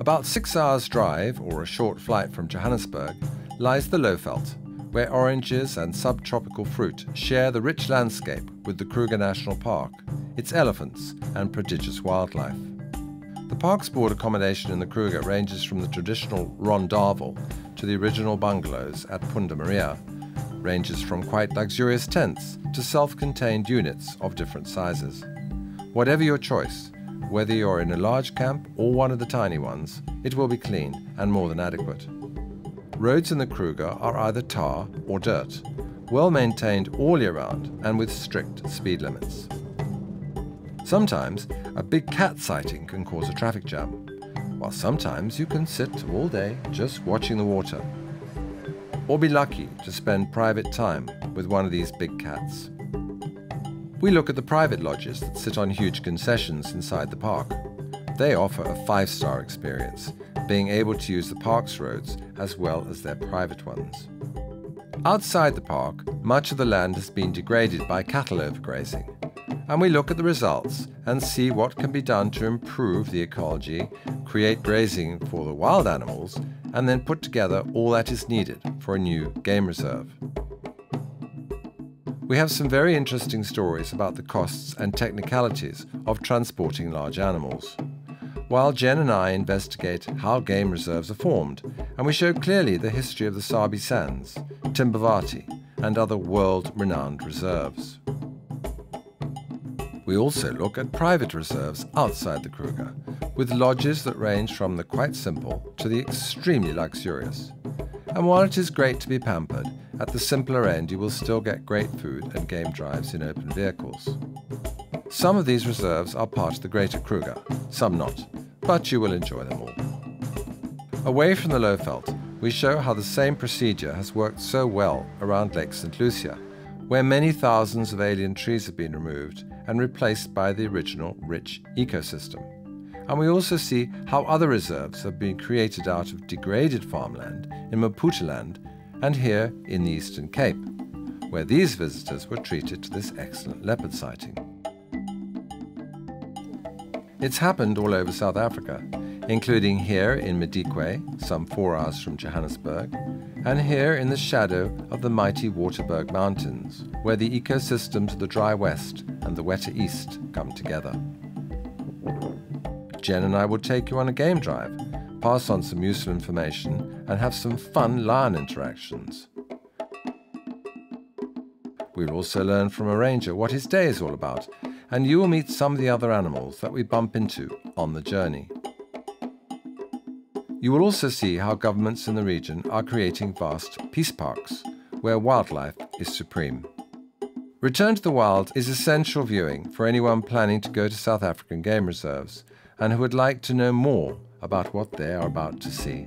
About 6 hours' drive, or a short flight from Johannesburg, lies the Lowveld, where oranges and subtropical fruit share the rich landscape with the Kruger National Park, its elephants and prodigious wildlife. The park's board accommodation in the Kruger ranges from the traditional rondavel to the original bungalows at Punda Maria, ranges from quite luxurious tents to self-contained units of different sizes. Whatever your choice, whether you're in a large camp or one of the tiny ones, it will be clean and more than adequate. Roads in the Kruger are either tar or dirt, well maintained all year round and with strict speed limits. Sometimes a big cat sighting can cause a traffic jam, while sometimes you can sit all day just watching the water, or be lucky to spend private time with one of these big cats. We look at the private lodges that sit on huge concessions inside the park. They offer a 5-star experience, being able to use the park's roads as well as their private ones. Outside the park, much of the land has been degraded by cattle overgrazing, and we look at the results and see what can be done to improve the ecology, create grazing for the wild animals, and then put together all that is needed for a new game reserve. We have some very interesting stories about the costs and technicalities of transporting large animals, while Jen and I investigate how game reserves are formed, and we show clearly the history of the Sabi Sands, Timbavati, and other world-renowned reserves. We also look at private reserves outside the Kruger, with lodges that range from the quite simple to the extremely luxurious. And while it is great to be pampered, at the simpler end you will still get great food and game drives in open vehicles. Some of these reserves are part of the Greater Kruger, some not, but you will enjoy them all. Away from the Lowveld, we show how the same procedure has worked so well around Lake St. Lucia, where many thousands of alien trees have been removed and replaced by the original rich ecosystem. And we also see how other reserves have been created out of degraded farmland in Maputaland and here in the Eastern Cape, where these visitors were treated to this excellent leopard sighting. It's happened all over South Africa, including here in Madikwe, some 4 hours from Johannesburg, and here in the shadow of the mighty Waterberg Mountains, where the ecosystems of the dry west and the wetter east come together. Jen and I will take you on a game drive, pass on some useful information, and have some fun lion interactions. We'll also learn from a ranger what his day is all about, and you will meet some of the other animals that we bump into on the journey. You will also see how governments in the region are creating vast peace parks, where wildlife is supreme. Return to the Wild is essential viewing for anyone planning to go to South African game reserves and who would like to know more about what they are about to see.